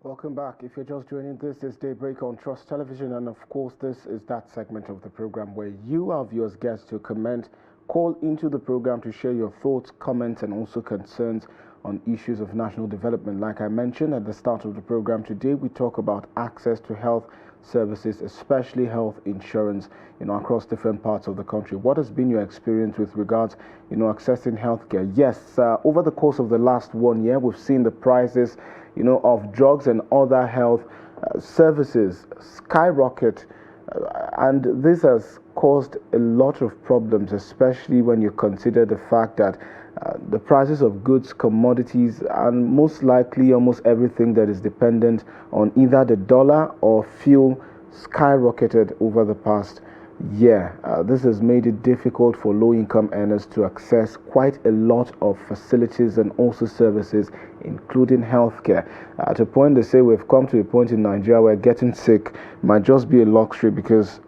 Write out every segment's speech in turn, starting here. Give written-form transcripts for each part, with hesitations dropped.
Welcome back. If you're just joining, this is Daybreak on Trust Television, and of course, this is that segment of the program where you, our viewers, get to comment, call into the program to share your thoughts, comments, and also concerns on issues of national development. Like I mentioned at the start of the program today, we talk about access to health services, especially health insurance, across different parts of the country. What has been your experience with regards, accessing healthcare? Yes, over the course of the last 1 year, we've seen the prices, of drugs and other health services skyrocket, and this has caused a lot of problems, especially when you consider the fact that the prices of goods, commodities, and most likely almost everything that is dependent on either the dollar or fuel skyrocketed over the past year. This has made it difficult for low-income earners to access quite a lot of facilities and also services, including healthcare. To a point, they say we've come to a point in Nigeria where getting sick might just be a luxury because,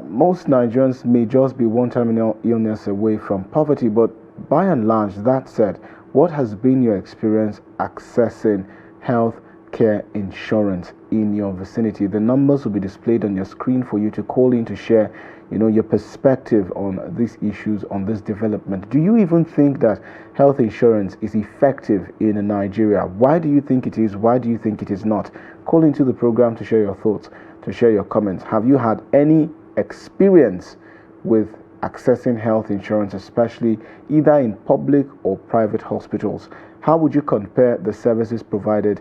most Nigerians may just be one-time illness away from poverty. But by and large, that said, what has been your experience accessing health care insurance in your vicinity? The numbers will be displayed on your screen for you to call in to share your perspective on these issues, on this development. Do you even think that health insurance is effective in Nigeria? Why do you think it is? Why do you think it is not? Call into the program to share your thoughts, to share your comments. Have you had any experience with accessing health insurance, especially either in public or private hospitals? How would you compare the services provided,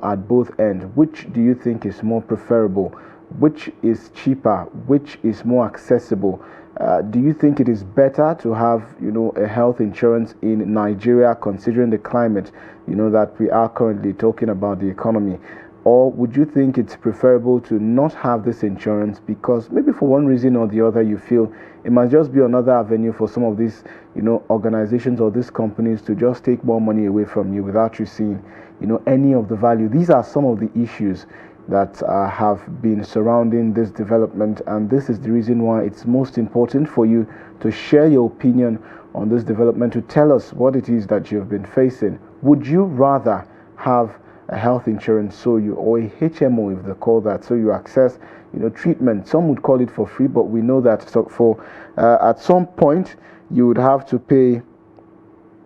at both ends? Which do you think is more preferable? Which is cheaper? Which is more accessible? Do you think it is better to have, a health insurance in Nigeria, considering the climate, that we are currently talking about, the economy? Or would you think it's preferable to not have this insurance because maybe for one reason or the other you feel it might just be another avenue for some of these, organizations or these companies to just take more money away from you without you seeing, any of the value? These are some of the issues that have been surrounding this development, and this is the reason why it's most important for you to share your opinion on this development, to tell us what it is that you've been facing. Would you rather have a health insurance or a HMO, if they call that, so you access treatment? Some would call it for free, but we know that at some point you would have to pay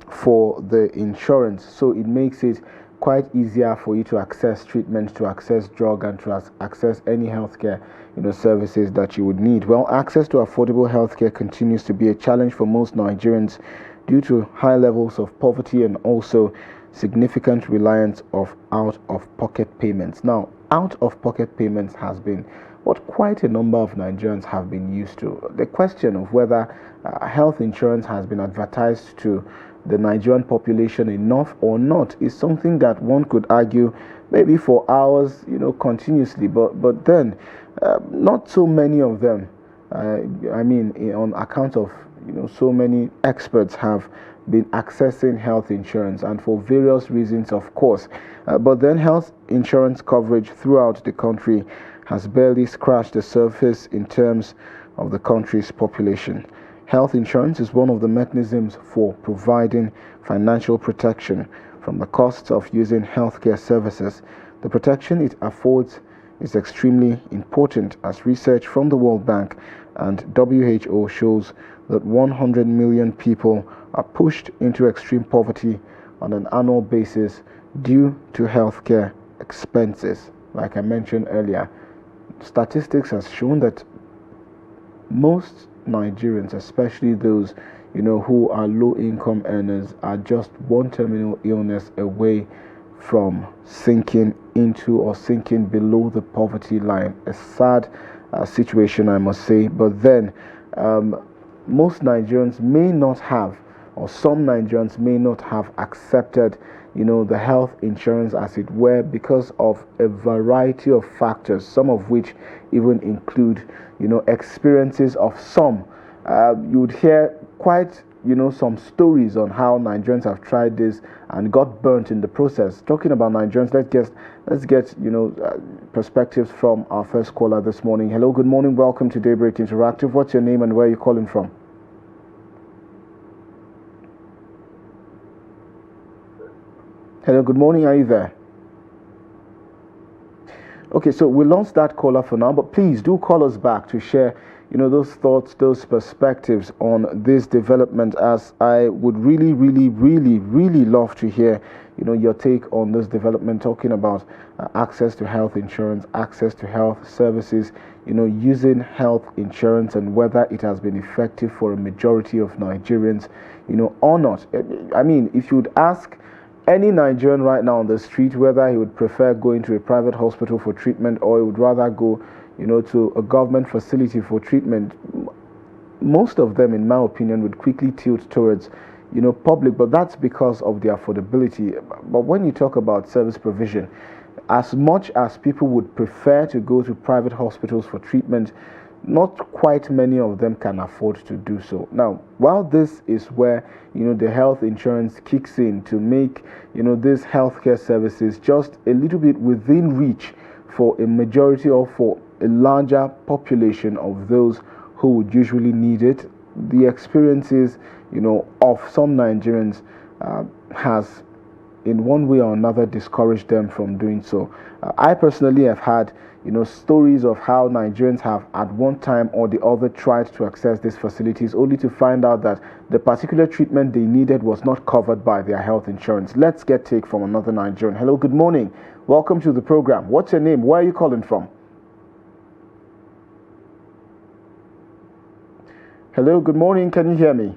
for the insurance, so it makes it quite easier for you to access treatment, to access drug, and to access any healthcare services that you would need. Well, access to affordable healthcare continues to be a challenge for most Nigerians due to high levels of poverty and also significant reliance of out-of-pocket payments. Now, out-of-pocket payments has been what quite a number of Nigerians have been used to. The question of whether health insurance has been advertised to the Nigerian population enough or not is something that one could argue maybe for hours, continuously. But then, not so many of them. On account of so many experts have been accessing health insurance, and for various reasons, of course. But then health insurance coverage throughout the country has barely scratched the surface in terms of the country's population. Health insurance is one of the mechanisms for providing financial protection from the costs of using healthcare services. The protection it affords is extremely important, as research from the World Bank and WHO shows that 100 million people are pushed into extreme poverty on an annual basis due to healthcare expenses. Like I mentioned earlier, statistics has shown that most Nigerians, especially those who are low-income earners, are just one terminal illness away from sinking into or sinking below the poverty line. A sad situation, I must say. But then most Nigerians may not have, or some Nigerians may not have accepted the health insurance, as it were, because of a variety of factors, some of which even include experiences of some. You would hear quite some stories on how Nigerians have tried this and got burnt in the process. Talking about Nigerians, let's get perspectives from our first caller this morning. Hello, good morning, welcome to Daybreak Interactive. What's your name and where are you calling from? Hello, good morning, are you there? Okay, so we lost that caller for now, but please do call us back to share, those thoughts, those perspectives on this development, as I would really, really, really, really love to hear, your take on this development, talking about access to health insurance, access to health services, using health insurance, and whether it has been effective for a majority of Nigerians, or not. I mean, if you'd ask any Nigerian right now on the street whether he would prefer going to a private hospital for treatment or he would rather go, to a government facility for treatment, most of them, in my opinion, would quickly tilt towards, public. But that's because of the affordability. But when you talk about service provision, as much as people would prefer to go to private hospitals for treatment, not quite many of them can afford to do so. Now, while this is where, the health insurance kicks in to make, these healthcare services just a little bit within reach for a majority or for a larger population of those who would usually need it, the experiences, of some Nigerians has in one way or another discouraged them from doing so. I personally have had, stories of how Nigerians have at one time or the other tried to access these facilities only to find out that the particular treatment they needed was not covered by their health insurance. Let's get take from another Nigerian. Hello, good morning. Welcome to the program. What's your name? Where are you calling from? Hello, good morning. Can you hear me?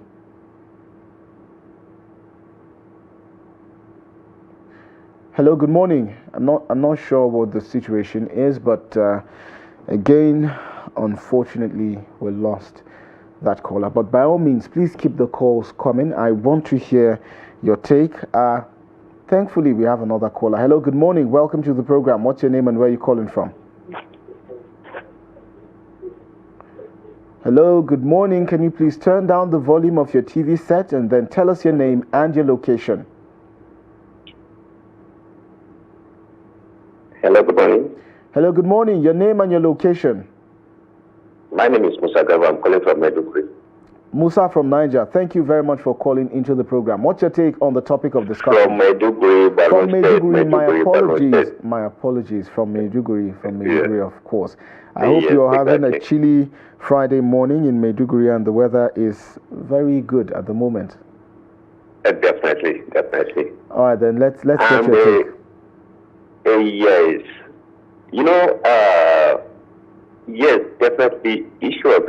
Hello, good morning. I'm not sure what the situation is, but again, unfortunately, we lost that caller. But by all means, please keep the calls coming. I want to hear your take. Thankfully, we have another caller. Hello, good morning. Welcome to the program. What's your name and where are you calling from? Hello, good morning. Can you please turn down the volume of your TV set and then tell us your name and your location? Hello, good morning. Hello, good morning. Your name and your location? My name is Sagir. I'm calling from Maiduguri. Musa from Niger. Thank you very much for calling into the program. What's your take on the topic of discussion? From Maiduguri, from Maiduguri. My apologies. From Maiduguri, yeah. Of course. I hope you're having a chilly Friday morning in Maiduguri and the weather is very good at the moment. Definitely. All right, then let's get your take. Yes. Yes, definitely. Issue of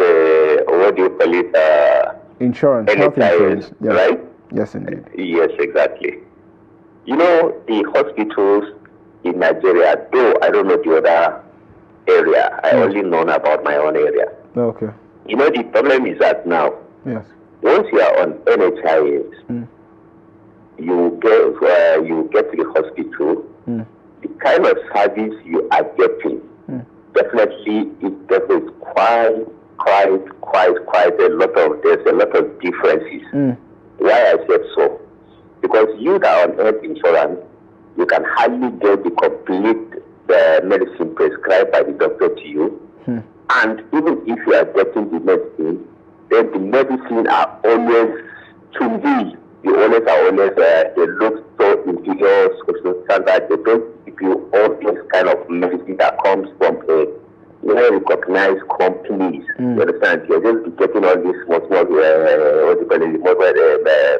what do you call it? Insurance, health insurance, yes. Right? Yes, indeed. Yes, exactly. The hospitals in Nigeria, though I don't know the other area, I only know about my own area. Okay. The problem is that now, yes, once you are on NHIS, you get to the hospital. The kind of service you are getting definitely is quite a lot of there's a lot of differences. Why I said so? Because you that are on health insurance, you can hardly get the complete medicine prescribed by the doctor to you. And even if you are getting the medicine, then the medicine are always to me. They look so inferior social standard. They don't give you all this kind of medicine that comes from a well-recognized companies. You understand? You're just getting all these small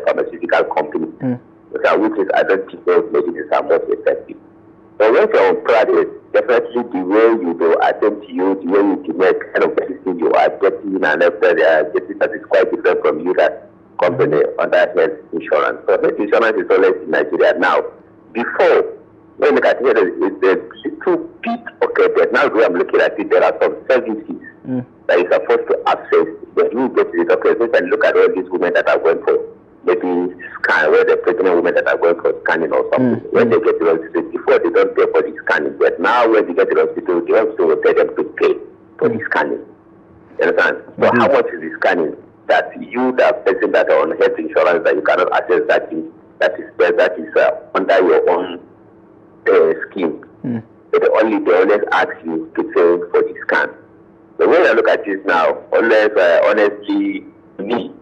pharmaceutical companies, which is I don't think those medicines are most effective. So when you're on private, definitely the way you do attend to you, the way you make kind of medicine you are getting and after they are getting that is quite different from you that company under health insurance. So health insurance is always in Nigeria now. Before, when you look at it, it's a little bit okay, but now when I'm looking at it, there are some services that you're supposed to access. But you get to the doctor and look at all these women that are going for maybe scan, where the pregnant women that are going for scanning or something. When they get to the hospital, before they don't pay for the scanning, but now when they get to the hospital will tell them to pay for the scanning. You understand? So how much is the scanning? That you, that person that are on health insurance, that you cannot access that is under your own scheme. But they always ask you to pay for the scan. So when I look at this now, honestly, me,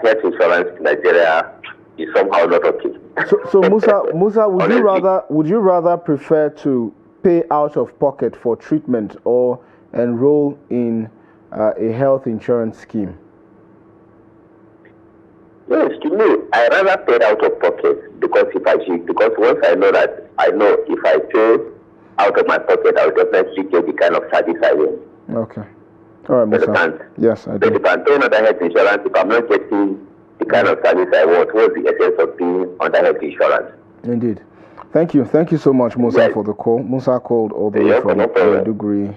health insurance in Nigeria is somehow not okay. So Musa, would you rather prefer to pay out of pocket for treatment or enroll in a health insurance scheme? Yes, to me, I rather pay out of pocket because once I know if I pay out of my pocket, I'll definitely get the kind of service I want. Okay. All right, Musa. Yes, I do. But if I'm paying under health insurance, if I'm not getting the kind of service I want, what's the essence of being under health insurance? Indeed. Thank you so much, Musa, for the call. Musa called all the way from Maiduguri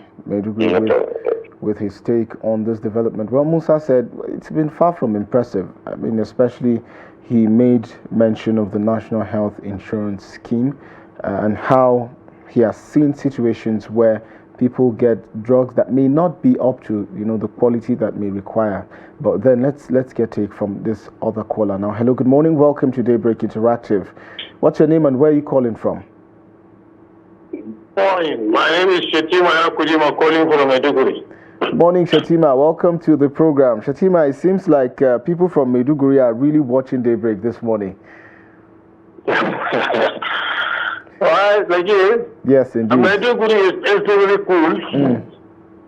with his take on this development. Well, Musa said it's been far from impressive. I mean, especially he made mention of the National Health Insurance Scheme and how he has seen situations where people get drugs that may not be up to the quality that may require. But then let's get take from this other caller now. Hello, good morning. Welcome to Daybreak Interactive. What's your name and where are you calling from? Morning. My name is Shetima Yakujima, calling from Maiduguri. Morning, Shetima. Welcome to the program. Shetima, it seems like people from Maiduguri are really watching Daybreak this morning. Alright, Sagir. Yes, indeed. Maiduguri is extremely cool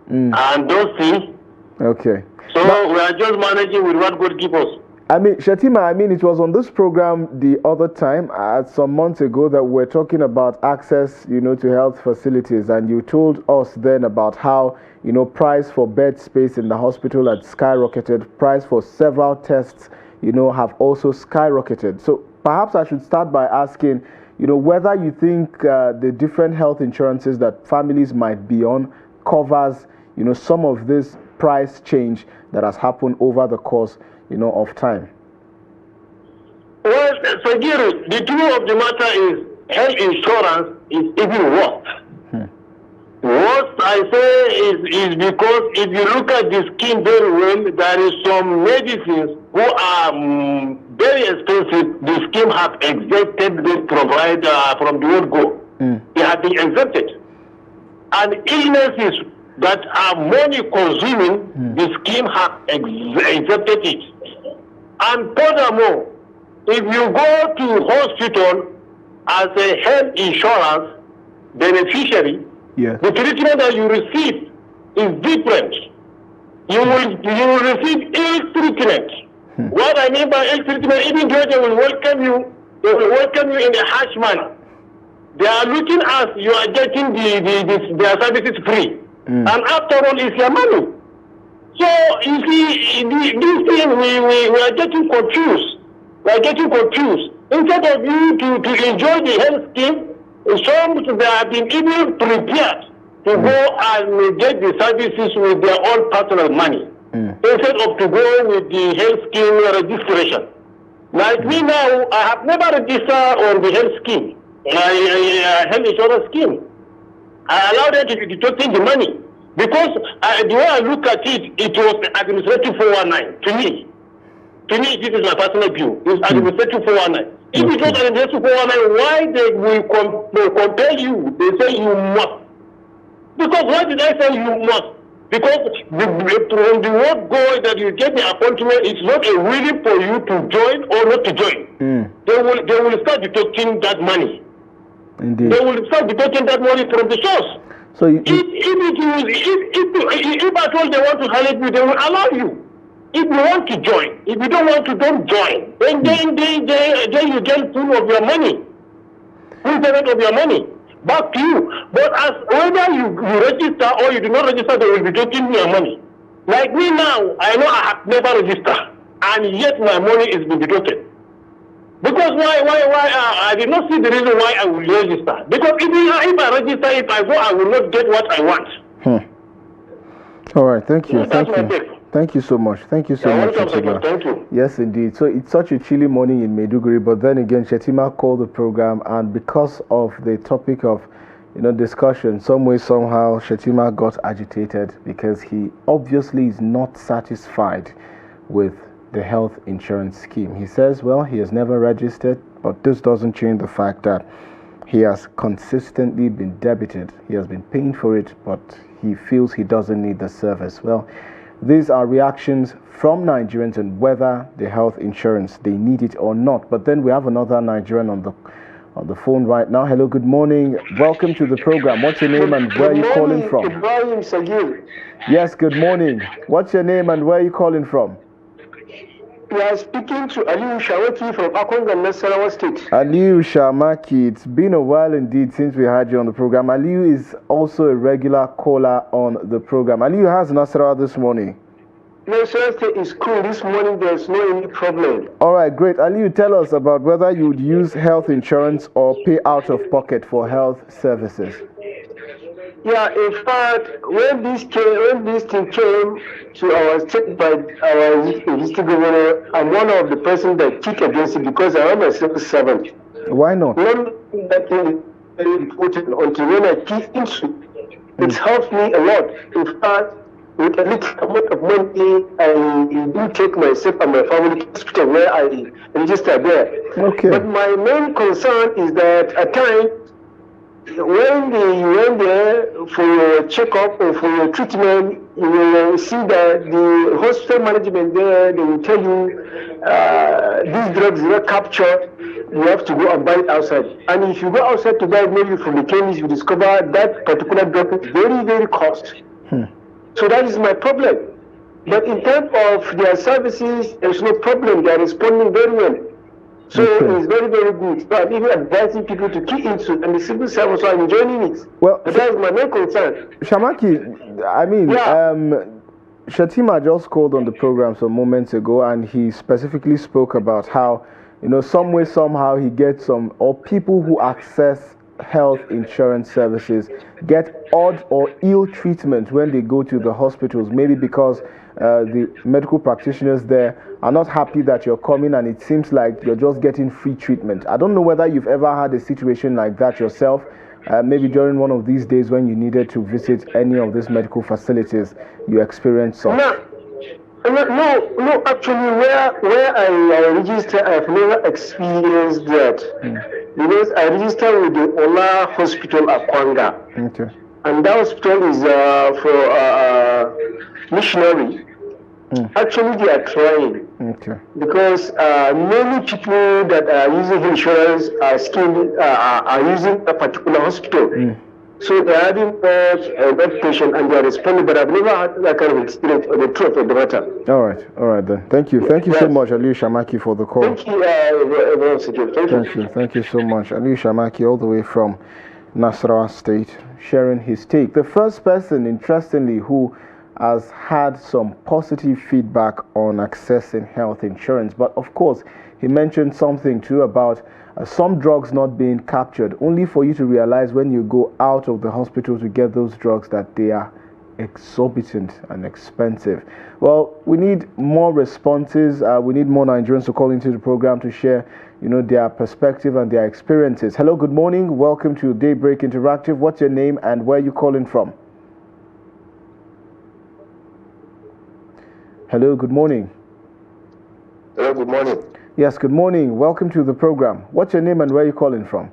and dusty. Okay. So we are just managing with what God gives us. I mean, Shetima, it was on this program the other time, some months ago, that we're talking about access, to health facilities, and you told us then about how, price for bed space in the hospital had skyrocketed, price for several tests, have also skyrocketed. So perhaps I should start by asking, whether you think the different health insurances that families might be on covers, some of this price change that has happened over the course of time. Well, Sagir, the truth of the matter is health insurance is even worse. What I say is because if you look at the scheme very well, there is some medicines who are very expensive. The scheme have exempted the provider from the word go. They have been exempted. And illnesses that are money consuming, the scheme have exempted it. And furthermore, if you go to hospital as a health insurance beneficiary, the treatment that you receive is different. You will receive ill treatment. What I mean by ill treatment, even though they will welcome you in a harsh manner. They are looking as you are getting their services free. And after all, it's your money. So, you see, this thing, we are getting confused. We are getting confused. Instead of you to enjoy the health scheme, some they have been even prepared to go and get the services with their own personal money. Instead of to go with the health scheme registration. Like me now, I have never registered on the health scheme, health insurance scheme. I allowed them to take the money. Because the way I look at it, it was administrative 419 to me. To me, this is my personal view. It's administrative 419. If it was administrative 419, why they will compel you? They say you must. Because why did I say you must? Because from the word go that you get the appointment, it's not a willing for you to join or not to join. They will start deducting that money. Indeed. They will start deducting that money from the source. So if at all they want to help you, they will allow you. If you want to join, if you don't want to, don't join. Then you get full of your money, full payment of your money back to you. But as whether you register or you do not register, they will be taking your money. Like me now, I know I have never registered, and yet my money is being deducted. Because why I did not see the reason why I will register. Because if I register, if I go, I will not get what I want. All right, thank you. That's my take. Thank you so much. Thank you so much, Shetima. Thank you. Yes, indeed. So it's such a chilly morning in Maiduguri, but then again, Shetima called the program, and because of the topic of discussion, some way, somehow, Shetima got agitated because he obviously is not satisfied with the health insurance scheme. He says, well, he has never registered, but this doesn't change the fact that he has consistently been debited. He has been paying for it, but he feels he doesn't need the service. Well, These are reactions from Nigerians on whether the health insurance, they need it or not. But then we have another Nigerian on the phone right now. Hello, good morning. Welcome to the program. What's your name and where are you calling from? Ibrahim, Sagir. Yes, good morning. What's your name and where are you calling from? We are speaking to Aliyu Shawaki from Akonga, Nasarawa State. Aliyu Shamaki, it's been a while indeed since we had you on the program. Aliyu is also a regular caller on the program. Aliyu has Nasarawa this morning. Nasarawa State is cool. This morning there's no any problem. All right, great. Aliyu, tell us about whether you would use health insurance or pay out of pocket for health services. Yeah, in fact, when this thing came to our state by our district governor, I'm one of the persons that kick against it because I am a civil servant. Why not? One thing that is very important until when I kick into it, helped me a lot. In fact, with a little amount of money, I do take myself and my family to the hospital where I register there. Okay. But my main concern is that at times, when you went there for your checkup or for your treatment, you will see that the hospital management there, they will tell you these drugs are not captured, you have to go and buy it outside. And if you go outside to buy it, maybe from the chemist, you discover that particular drug is very, very cost. So that is my problem. But in terms of their services, there's no problem. They are responding very well. So it's very, very good. So I'm even advising people to key into, and the civil servants are enjoying it. Well, but that is my main concern. Shamaki, I mean, Shatima just called on the program some moments ago, and he specifically spoke about how, some way, somehow he gets or people who access health insurance services get odd or ill treatment when they go to the hospitals, maybe because the medical practitioners there are not happy that you're coming and it seems like you're just getting free treatment. I don't know whether you've ever had a situation like that yourself, maybe during one of these days when you needed to visit any of these medical facilities, you experienced such. No, actually, where I register, I've never experienced that. Because I registered with the Ola Hospital at Kwanga. Okay. And that hospital is for missionary. Actually, they are trying. Okay. Because many people that are using insurance are using a particular hospital. So they are having that patient and they are responding, but I've never had that kind of experience on the truth of the matter. All right then. Thank you so much, Aliyu Shamaki, for the call. Thank you. Thank you so much, Aliyu Shamaki, all the way from Nasarawa State, sharing his take. The first person, interestingly, who has had some positive feedback on accessing health insurance, but of course, he mentioned something too about some drugs not being captured, only for you to realize when you go out of the hospital to get those drugs that they are exorbitant and expensive. Well, we need more responses. We need more Nigerians to call into the program to share, their perspective and their experiences. Hello, good morning. Welcome to Daybreak Interactive. What's your name and where are you calling from? Hello, good morning. Hello, good morning. Yes, good morning. Welcome to the program. What's your name and where are you calling from?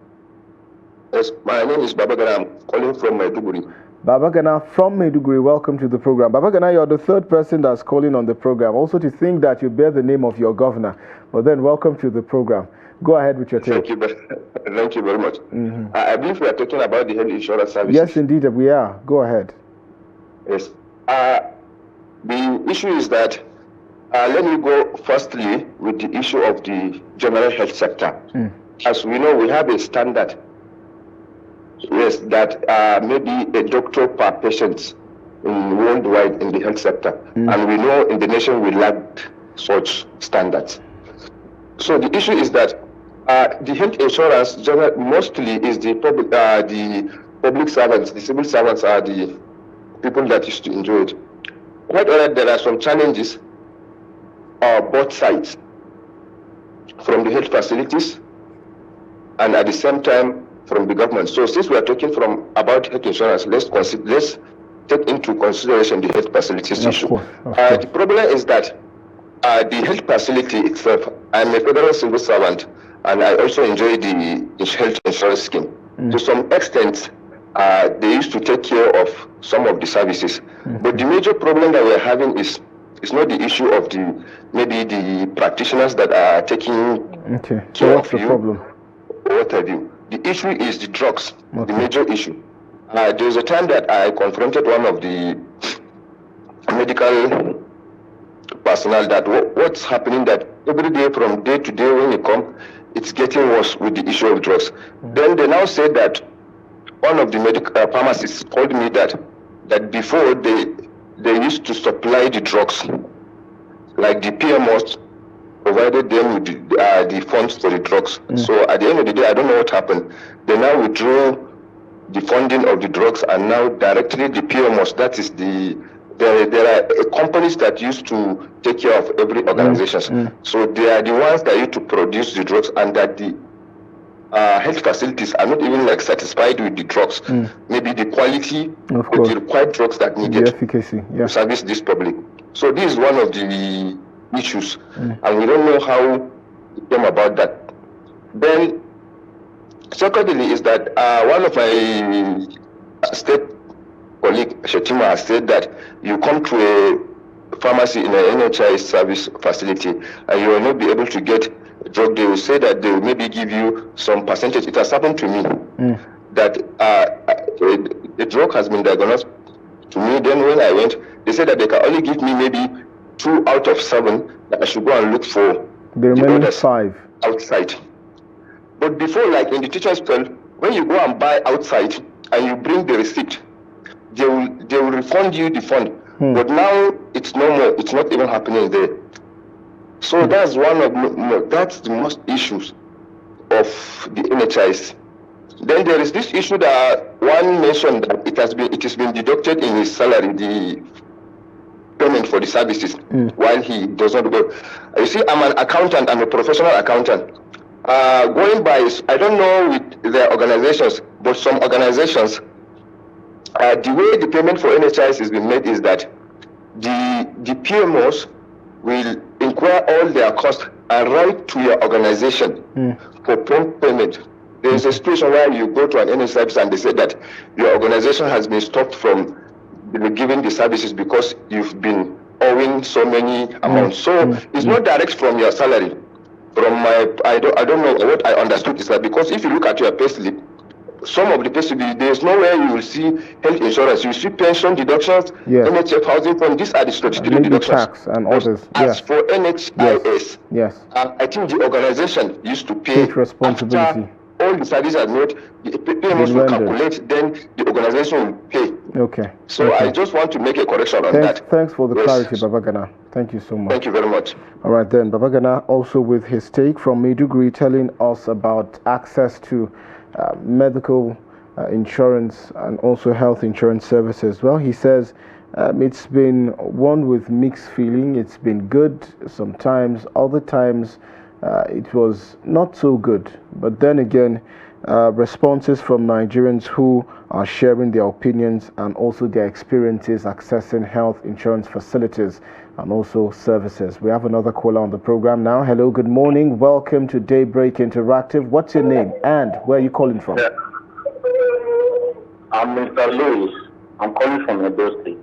Yes, my name is Babagana. I'm calling from Maiduguri. Babagana from Maiduguri, welcome to the program. Babagana, you're the third person that's calling on the program. Also to think that you bear the name of your governor. Well then, welcome to the program. Go ahead with your take. Thank you very much. I believe we are talking about the health insurance services. Yes, indeed, we are. Go ahead. Yes. The issue is that let me go firstly with the issue of the general health sector. As we know, we have a standard, yes, that maybe a doctor per patient worldwide in the health sector. And we know in the nation we lack such standards. So the issue is that the health insurance mostly is the public servants, the civil servants are the people that used to enjoy it. Quite alright, there are some challenges both sides, from the health facilities and at the same time from the government. So since we are talking about health insurance, let's take into consideration the health facilities issue. The problem is that the health facility itself, I'm a federal civil servant and I also enjoy the health insurance scheme. To some extent, they used to take care of some of the services. But the major problem that we're having is not the issue of maybe the practitioners that are taking care so what's of the problem? What have you. The issue is the drugs, the major issue. There was a time that I confronted one of the medical personnel that what's happening, that every day from day to day when you come, it's getting worse with the issue of drugs. Then they now said that one of the medical pharmacists told me that before they used to supply the drugs, like the PMOs provided them with the funds for the drugs. So at the end of the day, I don't know what happened. They now withdrew the funding of the drugs, and now directly the PMOs, that is there are companies that used to take care of every organization. So they are the ones that used to produce the drugs, and that the health facilities are not even satisfied with the drugs. Maybe the quality of the required drugs that needed the efficacy to service this public. So this is one of the issues, and we don't know how it came about that. Then secondly is that one of my state colleague Shetima has said that you come to a pharmacy in an NHI service facility and you will not be able to get a drug. They will say that they will maybe give you some percentage. It has happened to me that the drug has been diagnosed to me. Then when I went, they said that they can only give me maybe 2 out of 7 that I should go and look for the remaining 5 outside. But before, like in the teacher's school, when you go and buy outside and you bring the receipt, they will refund you the fund. But now it's no more. It's not even happening there. So that's that's the most issues of the NHIs. Then there is this issue that one mentioned that it has been deducted in his salary, the payment for the services, while he does not go. You see, I'm an accountant. I'm a professional accountant. Going by, I don't know with their organizations, but some organizations, the way the payment for NHIs is being made is that the PMOs will inquire all their costs and write to your organization for prompt payment. There is a situation where you go to an NHI service and they say that your organization has been stopped from giving the services because you've been owing so many amounts. So it's not direct from your salary. From my, I don't know what I understood is that because if you look at your payslip, some of the payslip, there's nowhere you will see health insurance. You see pension deductions, NHF housing fund. These are the statutory deductions. Tax and others. As for NHIS, I think the organization used to pay responsibility. After all the services are made, the payments will calculate, then the organization will pay. Okay. So I just want to make a correction on that. Thanks for the clarity, Babagana. Thank you so much. Thank you very much. All right then, Babagana also with his take from Maiduguri, telling us about access to medical insurance and also health insurance services. Well, he says it's been one with mixed feeling. It's been good sometimes, other times it was not so good. But then again, responses from Nigerians who are sharing their opinions and also their experiences accessing health insurance facilities and also services. We have another caller on the program now. Hello, good morning. Welcome to Daybreak Interactive. What's your name and where are you calling from? I'm Mr. Louis. I'm calling from Edo State.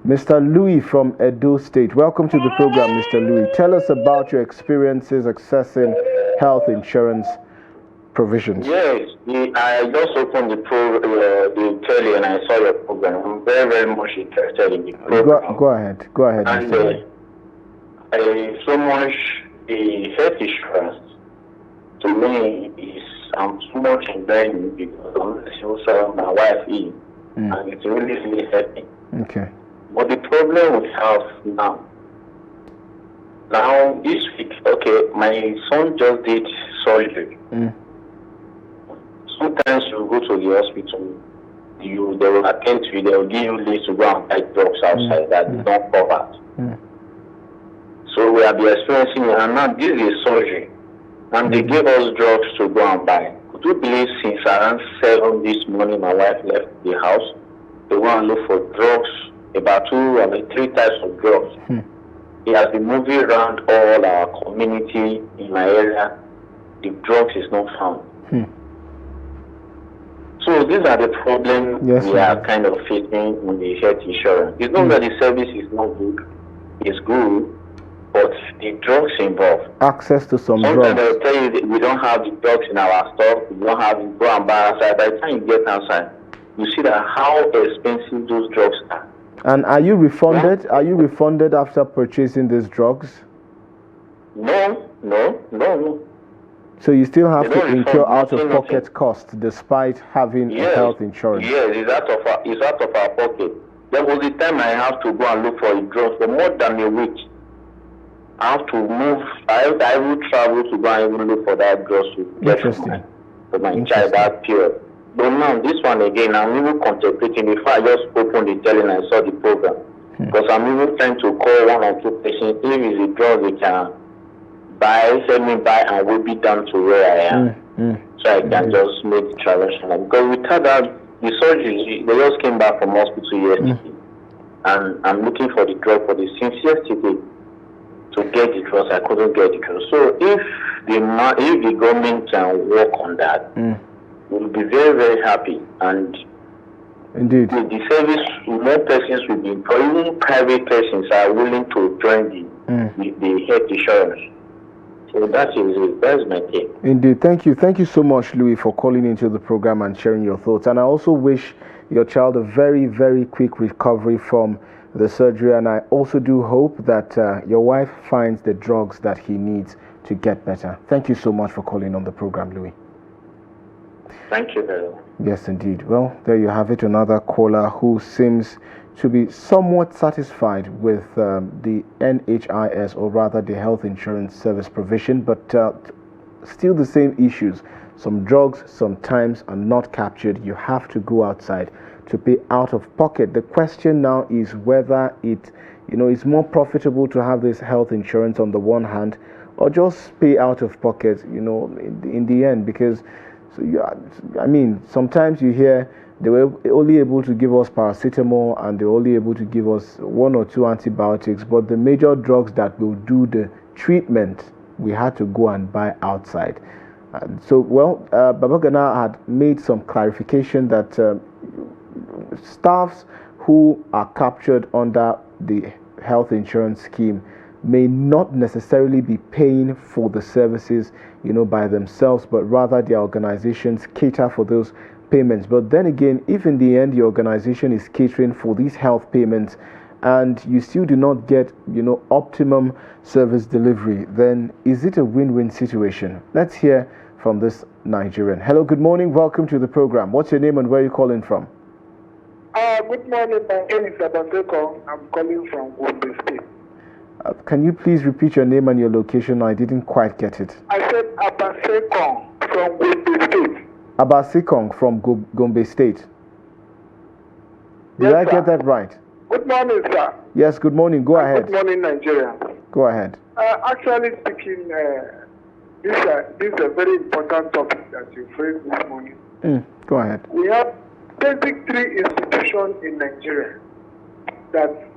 Mr. Louis from Edo State. Welcome to the program, Mr. Louis. Tell us about your experiences accessing health insurance provisions. Yes, I just opened the telly and I saw your program. I'm very, very much interested in the program. Go ahead. And so much the health insurance to me is I'm so much enjoying because also my wife is, and it's really, really helping. Okay. But the problem we have now this week, okay, my son just did surgery. Sometimes you go to the hospital, they will attend to you, they will give you list to go and buy drugs outside that is not covered. So we have been experiencing it, and now this is surgery. And they gave us drugs to go and buy. Could you believe since around 7 this morning my wife left the house to go and look for drugs, about 3 types of drugs. He has been moving around all our community in my area. The drugs is not found. So these are the problems we are kind of facing in the health insurance. It's not that the service is not good, it's good, but the drugs involved. Access to some drugs. Sometimes they'll tell you that we don't have the drugs in our store, we don't have to go and buy outside. By the time you get outside, you see that how expensive those drugs are. And are you refunded? Are you refunded after purchasing these drugs? No. So you still have to incur out-of-pocket costs despite having a health insurance? Yes, it's out of our pocket. There was a time I have to go and look for a drug for more than a week. I have to move. I will travel to go and even look for that drug to get for my child that period. But now this one again, I'm even contemplating. Before I just opened the tele and I saw the program, because I'm even trying to call one or two patients if it's a drug they can buy, send me buy, and will be down to where I am, so I can just make the transaction. Because without that, the surgery, they just came back from hospital yesterday, and I'm looking for the drug for the since yesterday to get the drugs. I couldn't get the drugs. So if the government can work on that, we'll be very, very happy. And indeed, with the service, more persons will be employed. Even private persons are willing to join the health insurance. So that is it. That's my take. Indeed. Thank you so much, Louis, for calling into the program and sharing your thoughts. And I also wish your child a very, very quick recovery from the surgery. And I also do hope that your wife finds the drugs that he needs to get better. Thank you so much for calling on the program, Louis. Thank you very much. Yes, indeed. Well, there you have it. Another caller who seems to be somewhat satisfied with the NHIS, or rather the health insurance service provision, but still the same issues. Some drugs sometimes are not captured. You have to go outside to pay out of pocket. The question now is whether it, is more profitable to have this health insurance on the one hand, or just pay out of pocket, in the end, because sometimes you hear they were only able to give us paracetamol and they were only able to give us 1 or 2 antibiotics, but the major drugs that will do the treatment, we had to go and buy outside. Babagana had made some clarification that staffs who are captured under the health insurance scheme may not necessarily be paying for the services, by themselves, but rather their organizations cater for those payments. But then again, if in the end the organization is catering for these health payments and you still do not get, optimum service delivery, then is it a win-win situation? Let's hear from this Nigerian. Hello, good morning. Welcome to the program. What's your name and where are you calling from? Good morning. My name is Abaseko. I'm calling from Gombe State. Can you please repeat your name and your location? I didn't quite get it. I said Abaseko from Gombe State. Abasikong from Gombe State. Did I get that right? Good morning, sir. Yes, good morning. Go ahead. Good morning, Nigeria. Go ahead. Actually speaking, this is a very important topic that you raised this morning. Go ahead. We have basic 3 institutions in Nigeria that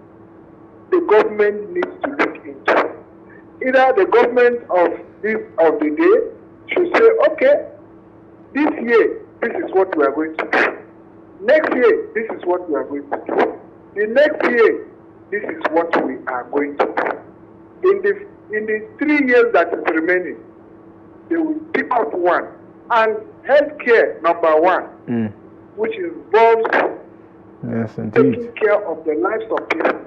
the government needs to look into. Either the government of the day should say, okay, this year, this is what we are going to do. Next year, this is what we are going to do. The next year, this is what we are going to do. In the 3 years that is remaining, they will pick up one. And healthcare, number 1, which involves taking care of the lives of people.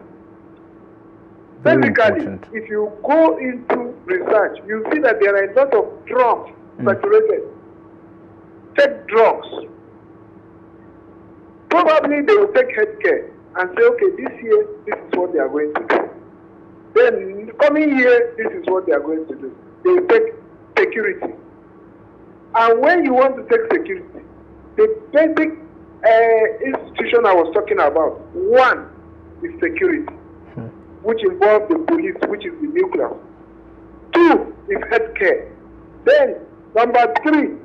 Basically, if you go into research, you see that there are a lot of drugs circulated. Take drugs. Probably they will take healthcare and say, okay, this year, this is what they are going to do. Then, coming year, this is what they are going to do. They will take security. And when you want to take security, the basic institution I was talking about, 1 is security, which involves the police, which is the nuclear. 2 is healthcare. Then, number 3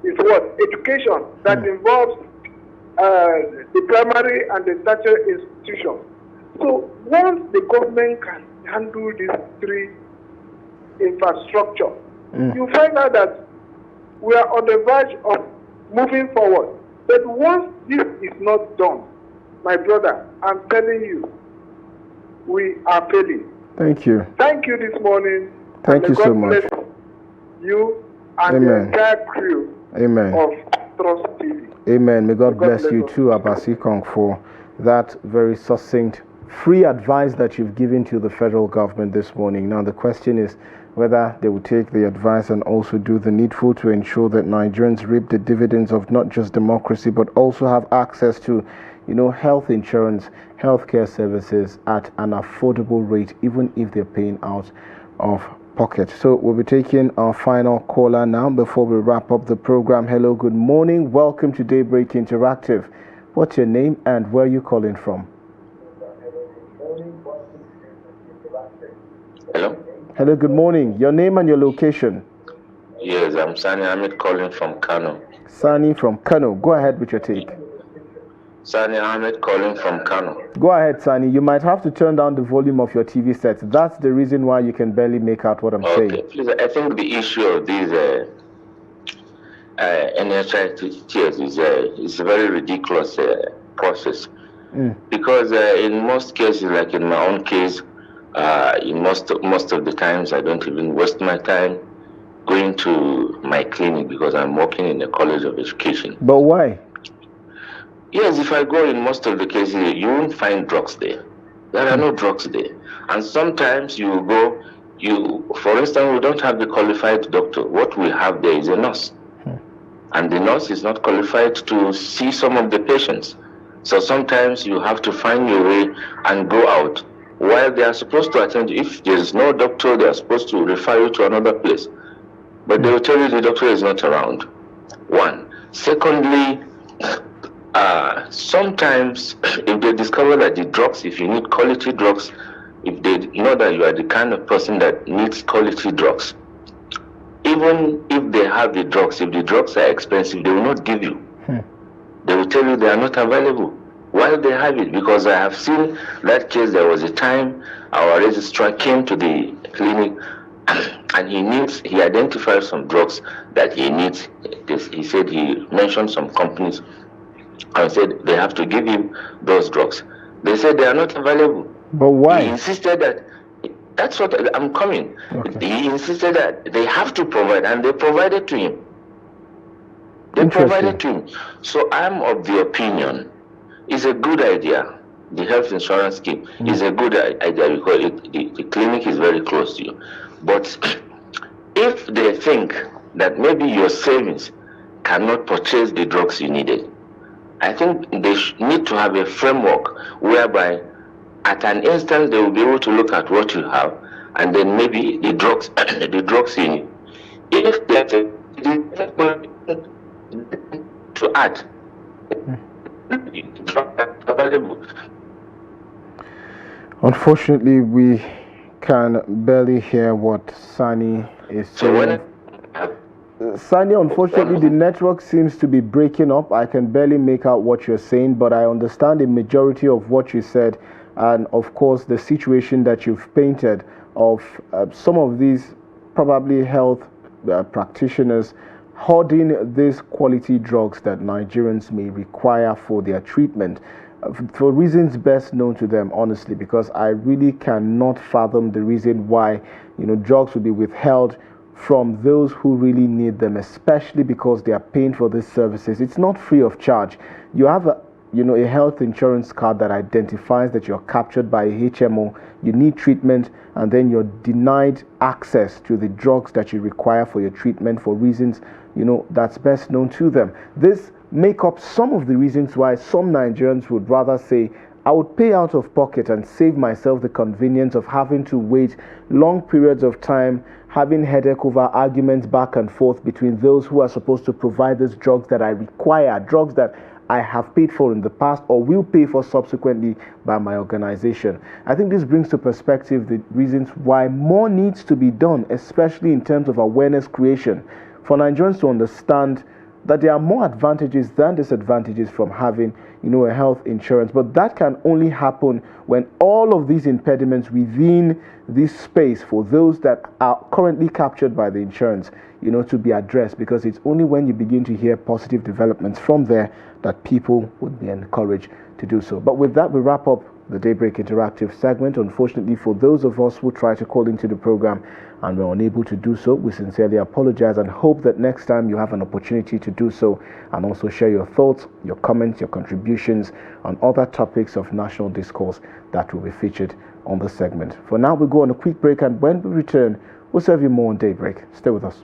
is what? Education, that involves the primary and the tertiary institutions. So once the government can handle these 3 infrastructure, you find out that we are on the verge of moving forward. But once this is not done, my brother, I'm telling you, we are failing. Thank you. Thank you this morning. Thank you so much. Bless you and Amen. the entire crew Amen. of Trust TV. Amen. May God bless you too, Abasi Kong, for that very succinct, free advice that you've given to the federal government this morning. Now, the question is whether they will take the advice and also do the needful to ensure that Nigerians reap the dividends of not just democracy, but also have access to, health insurance, healthcare services at an affordable rate, even if they're paying out of pocket. So we'll be taking our final caller now before we wrap up the program. Hello, good morning. Welcome to Daybreak Interactive. What's your name and where are you calling from? Hello? Hello, good morning. Your name and your location? Yes, I'm Sani Ahmed calling from Kano. Sani from Kano. Go ahead with your take. Sani Ahmed calling from Kano. Go ahead, Sani. You might have to turn down the volume of your TV set. That's the reason why you can barely make out what I'm saying. Okay, please. I think the issue of these NHI is a very ridiculous process. Because in most cases, like in my own case, in most of the times, I don't even waste my time going to my clinic because I'm working in the College of Education. But why? Yes, if I go in most of the cases, you won't find drugs there. There are no drugs there. And sometimes you go, for instance, we don't have the qualified doctor. What we have there is a nurse. And the nurse is not qualified to see some of the patients. So sometimes you have to find your way and go out. While they are supposed to attend, if there is no doctor, they are supposed to refer you to another place. But they will tell you the doctor is not around. One. Secondly, sometimes if they discover that the drugs, if you need quality drugs, if they know that you are the kind of person that needs quality drugs, even if they have the drugs, if the drugs are expensive, they will not give you. They will tell you they are not available while they have it. Because I have seen that case. There was a time our registrar came to the clinic and he identified some drugs that he needs. He said he mentioned some companies and said they have to give him those drugs. They said they are not available. But why? He insisted that, that's what I'm coming. Okay. He insisted that they have to provide, and they provided to him. They provided to him. So I'm of the opinion it's a good idea. The health insurance scheme is a good idea because the clinic is very close to you. But if they think that maybe your savings cannot purchase the drugs you needed, I think they need to have a framework whereby at an instance they will be able to look at what you have and then maybe the drugs you need. If there's to add available. Unfortunately, we can barely hear what Sani is saying. Sani, unfortunately, the network seems to be breaking up. I can barely make out what you're saying, but I understand the majority of what you said, and of course, the situation that you've painted of some of these probably health practitioners hoarding these quality drugs that Nigerians may require for their treatment for reasons best known to them, honestly, because I really cannot fathom the reason why drugs would be withheld from those who really need them, especially because they are paying for these services. It's not free of charge. You have a health insurance card that identifies that you're captured by a HMO, you need treatment, and then you're denied access to the drugs that you require for your treatment for reasons that's best known to them. This make up some of the reasons why some Nigerians would rather say, I would pay out of pocket and save myself the convenience of having to wait long periods of time, having headache over arguments back and forth between those who are supposed to provide these drugs that I require, drugs that I have paid for in the past or will pay for subsequently by my organization. I think this brings to perspective the reasons why more needs to be done, especially in terms of awareness creation, for Nigerians to understand that there are more advantages than disadvantages from having, a health insurance. But that can only happen when all of these impediments within this space for those that are currently captured by the insurance to be addressed, because it's only when you begin to hear positive developments from there that people would be encouraged to do so. But with that, we wrap up the Daybreak Interactive segment. Unfortunately, for those of us who try to call into the program and were unable to do so, we sincerely apologize and hope that next time you have an opportunity to do so and also share your thoughts, your comments, your contributions on other topics of national discourse that will be featured on the segment. For now, we'll go on a quick break, and when we return, we'll serve you more on Daybreak. Stay with us.